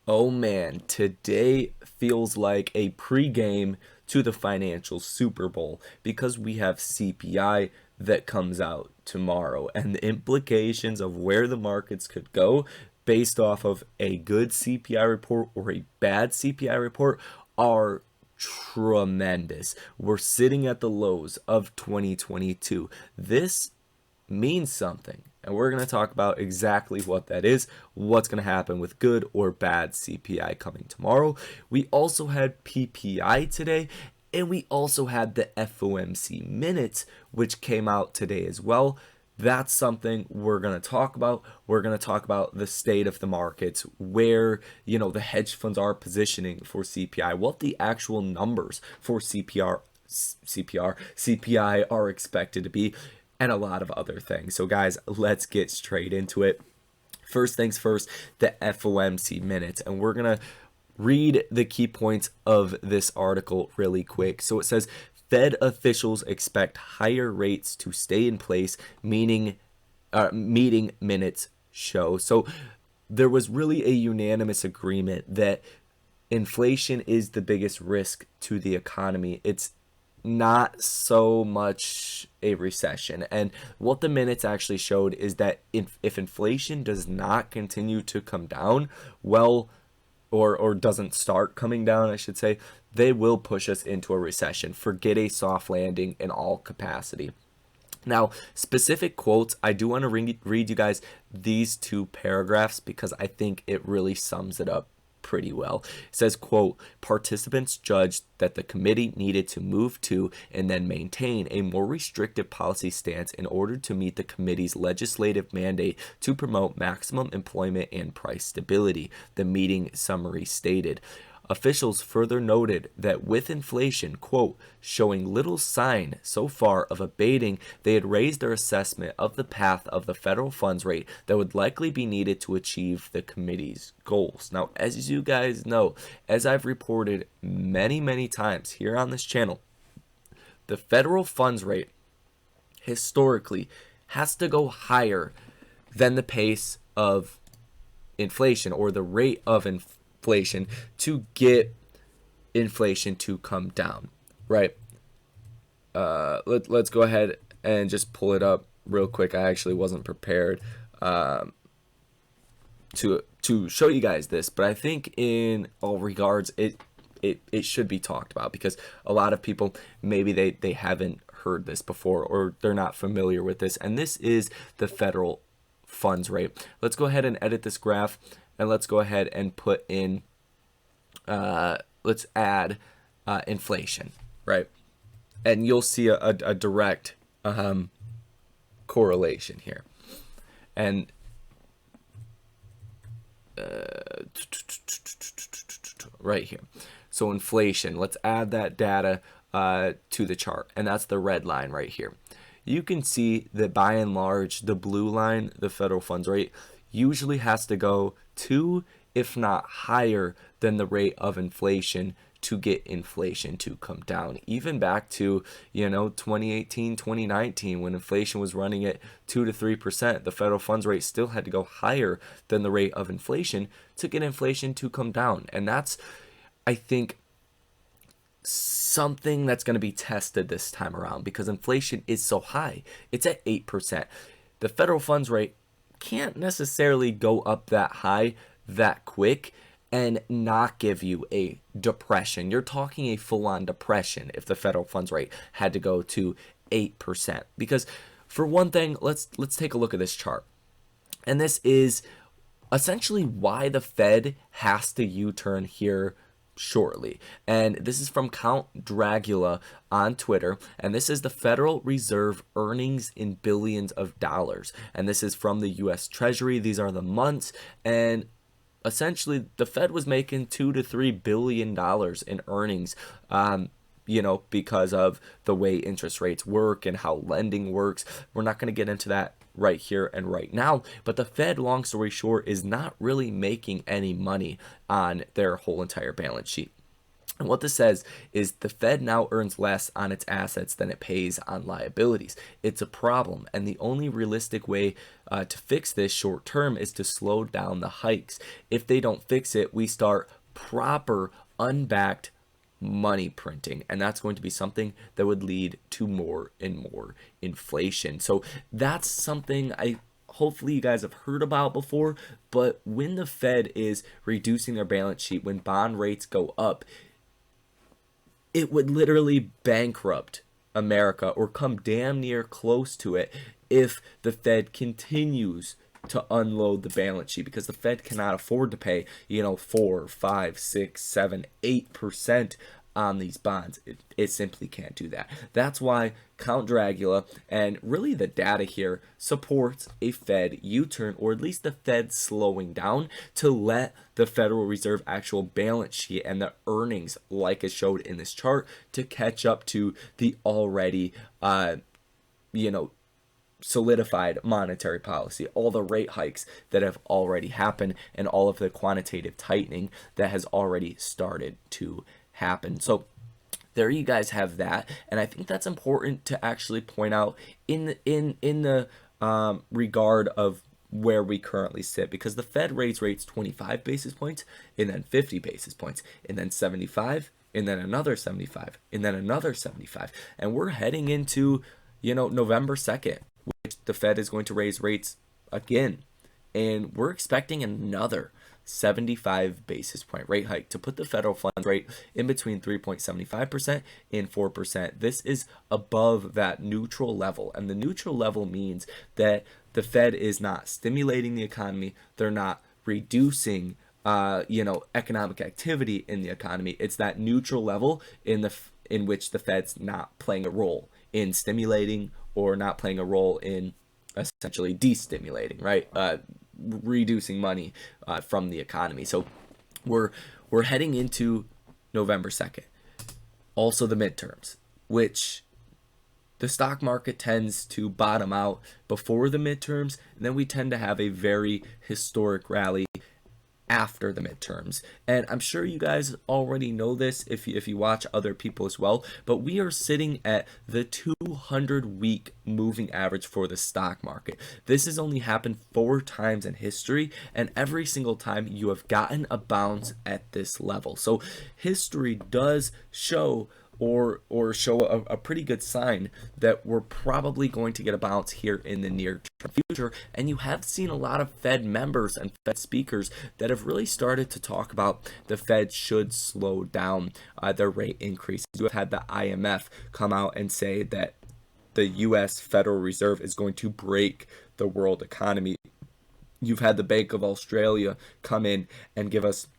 Oh man, today feels like a pregame to the financial Super Bowl because we have CPI that comes out tomorrow and the implications of where the markets could go based off of a good CPI report or a bad CPI report are tremendous. We're sitting at the lows of 2022. This means something. And we're going to talk about exactly what that is, what's going to happen with good or bad CPI coming tomorrow. We also had PPI today, and we also had the FOMC Minutes, which came out today as well. That's something we're going to talk about. We're going to talk about the state of the markets, where, the hedge funds are positioning for CPI, what the actual numbers for CPI are expected to be, and a lot of other things. So guys, let's get straight into it. First things first, the FOMC Minutes, and we're going to read the key points of this article really quick. So it says, Fed officials expect higher rates to stay in place, meeting minutes show. So there was really a unanimous agreement that inflation is the biggest risk to the economy. It's not so much a recession. And what the minutes actually showed is that if inflation does not continue to come down, well, or doesn't start coming down, I should say, they will push us into a recession. Forget a soft landing in all capacity. Now, specific quotes, I do want to read you guys these two paragraphs because I think it really sums it up pretty well. It says, quote, participants judged that the committee needed to move to and then maintain a more restrictive policy stance in order to meet the committee's legislative mandate to promote maximum employment and price stability, the meeting summary stated. Officials further noted that with inflation, quote, showing little sign so far of abating, they had raised their assessment of the path of the federal funds rate that would likely be needed to achieve the committee's goals. Now, as you guys know, as I've reported many times here on this channel, the federal funds rate historically has to go higher than the pace of inflation or the rate of inflation to get inflation to come down, right? Let's go ahead and just pull it up real quick. I actually wasn't prepared to show you guys this, but I think in all regards it should be talked about because a lot of people maybe they haven't heard this before or they're not familiar with this, and this is the federal funds rate. Let's go ahead and edit this graph. And let's go ahead and put in, let's add inflation, right? And you'll see a direct correlation here. And right here. So inflation, let's add that data to the chart. And that's the red line right here. You can see that by and large, the blue line, the federal funds rate, usually has to go to, if not higher than the rate of inflation to get inflation to come down. Even back to, 2018, 2019, when inflation was running at 2 to 3%, the federal funds rate still had to go higher than the rate of inflation to get inflation to come down. And that's, I think, something that's going to be tested this time around because inflation is so high. It's at 8%. The federal funds rate can't necessarily go up that high that quick and not give you a depression. You're talking a full-on depression if the federal funds rate had to go to 8%. Because for one thing, let's take a look at this chart. And this is essentially why the Fed has to U-turn here shortly. And this is from Count Dragula on Twitter, and this is the Federal Reserve earnings in billions of dollars, and this is from the US Treasury. These are the months, and essentially the Fed was making $2 to $3 billion in earnings because of the way interest rates work and how lending works. We're not going to get into that right here and right now, but the Fed, long story short, is not really making any money on their whole entire balance sheet. And what this says is the Fed now earns less on its assets than it pays on liabilities. It's a problem, and the only realistic way to fix this short term is to slow down the hikes. If they don't fix it, we start proper unbacked money printing, and that's going to be something that would lead to more and more inflation. So that's something hopefully you guys have heard about before, but when the Fed is reducing their balance sheet, when bond rates go up, it would literally bankrupt America or come damn near close to it if the Fed continues to unload the balance sheet, because the Fed cannot afford to pay 4, 5, 6, 7, 8% on these bonds. It simply can't do that. That's why Count Dracula and really the data here supports a Fed U-turn, or at least the Fed slowing down to let the Federal Reserve actual balance sheet and the earnings, like is showed in this chart, to catch up to the already solidified monetary policy, all the rate hikes that have already happened, and all of the quantitative tightening that has already started to happen. So there you guys have that, and I think that's important to actually point out in the regard of where we currently sit, because the Fed raised rates 25 basis points, and then 50 basis points, and then 75, and then another 75, and then another 75, and we're heading into November 2nd, which the Fed is going to raise rates again, and we're expecting another 75 basis point rate hike to put the federal funds rate in between 3.75% and 4%. This is above that neutral level, and the neutral level means that the Fed is not stimulating the economy. They're not reducing economic activity in the economy. It's that neutral level in which the Fed's not playing a role in stimulating or not playing a role in essentially destimulating, right? Reducing money from the economy. So we're heading into November 2nd. Also the midterms, which the stock market tends to bottom out before the midterms, and then we tend to have a very historic rally after the midterms. And I'm sure you guys already know this if you watch other people as well, but we are sitting at the 200-week moving average for the stock market. This has only happened 4 times in history, and every single time you have gotten a bounce at this level. So history does show or show a pretty good sign that we're probably going to get a bounce here in the near term future. And you have seen a lot of Fed members and Fed speakers that have really started to talk about the Fed should slow down their rate increases. You have had the IMF come out and say that the U.S. Federal Reserve is going to break the world economy. You've had the Bank of Australia come in and give us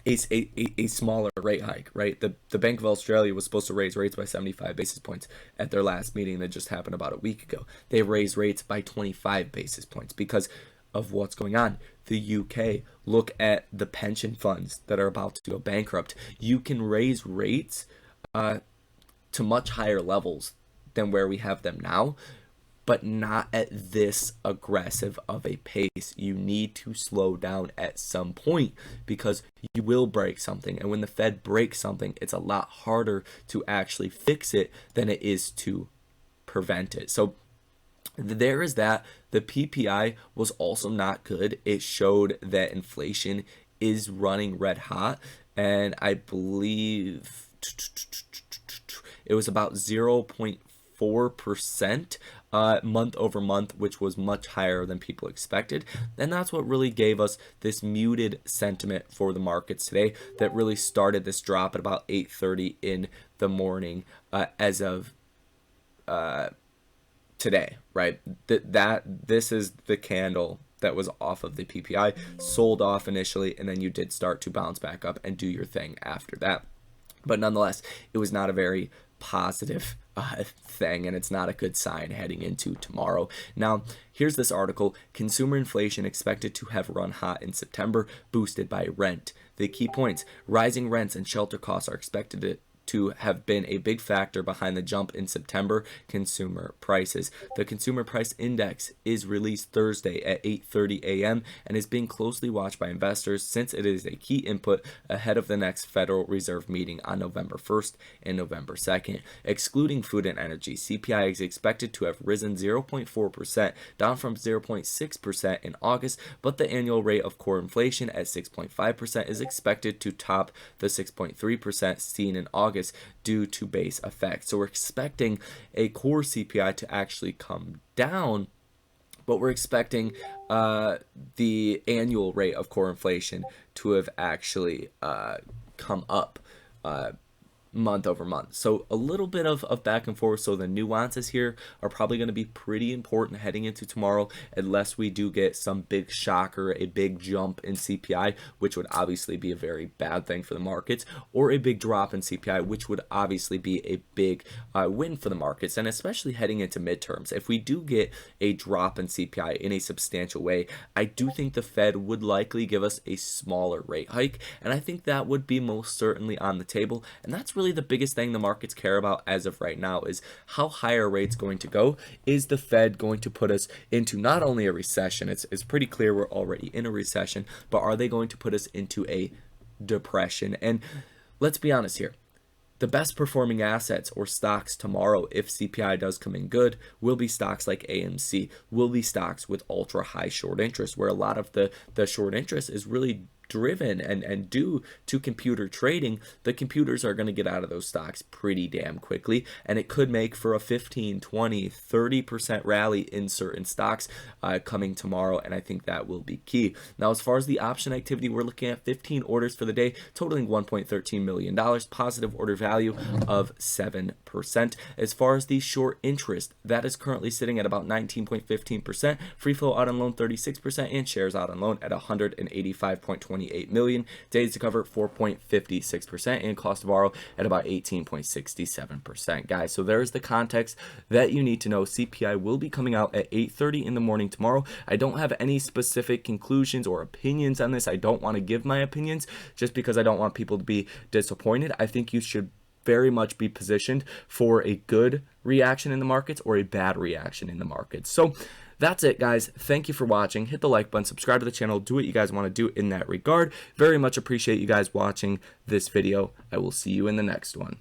a smaller rate hike, right? The Bank of Australia was supposed to raise rates by 75 basis points at their last meeting that just happened about a week ago. They raised rates by 25 basis points because of what's going on. The UK, look at the pension funds that are about to go bankrupt. You can raise rates to much higher levels than where we have them now, but not at this aggressive of a pace. You need to slow down at some point because you will break something. And when the Fed breaks something, it's a lot harder to actually fix it than it is to prevent it. So there is that. The PPI was also not good. It showed that inflation is running red hot. And I believe it was about 0.4% month over month, which was much higher than people expected. And that's what really gave us this muted sentiment for the markets today that really started this drop at about 8:30 in the morning as of today, right? This is the candle that was off of the PPI, sold off initially, and then you did start to bounce back up and do your thing after that. But nonetheless, it was not a very positive thing, and it's not a good sign heading into tomorrow. Now, here's this article: consumer inflation expected to have run hot in September, boosted by rent. The key points: rising rents and shelter costs are expected to have been a big factor behind the jump in September consumer prices. The consumer price index is released Thursday at 8:30 a.m. and is being closely watched by investors since it is a key input ahead of the next Federal Reserve meeting on November 1st and November 2nd. Excluding food and energy, CPI is expected to have risen 0.4%, down from 0.6% in August, but the annual rate of core inflation at 6.5% is expected to top the 6.3% seen in August due to base effects. So we're expecting a core CPI to actually come down, but we're expecting the annual rate of core inflation to have actually come up month over month. So a little bit of back and forth. So the nuances here are probably going to be pretty important heading into tomorrow, unless we do get some big shocker, a big jump in CPI, which would obviously be a very bad thing for the markets, or a big drop in CPI, which would obviously be a big win for the markets, and especially heading into midterms. If we do get a drop in CPI in a substantial way, I do think the Fed would likely give us a smaller rate hike, and I think that would be most certainly on the table. And that's really the biggest thing the markets care about as of right now, is how high are rates going to go? Is the Fed going to put us into not only a recession, it's pretty clear we're already in a recession, but are they going to put us into a depression? And let's be honest here. The best performing assets or stocks tomorrow, if CPI does come in good, will be stocks like AMC, will be stocks with ultra high short interest, where a lot of the short interest is really driven and due to computer trading. The computers are going to get out of those stocks pretty damn quickly, and it could make for a 15, 20, 30% rally in certain stocks coming tomorrow, and I think that will be key. Now, as far as the option activity, we're looking at 15 orders for the day, totaling $1.13 million, positive order value of 7%. As far as the short interest, that is currently sitting at about 19.15%, free flow out on loan 36%, and shares out on loan at 185.28 million, days to cover 4.56%, and cost to borrow at about 18.67%. Guys, so there's the context that you need to know. CPI will be coming out at 8:30 in the morning tomorrow. I don't have any specific conclusions or opinions on this. I don't want to give my opinions just because I don't want people to be disappointed. I think you should very much be positioned for a good reaction in the markets or a bad reaction in the markets. So that's it, guys. Thank you for watching. Hit the like button, subscribe to the channel, do what you guys want to do in that regard. Very much appreciate you guys watching this video. I will see you in the next one.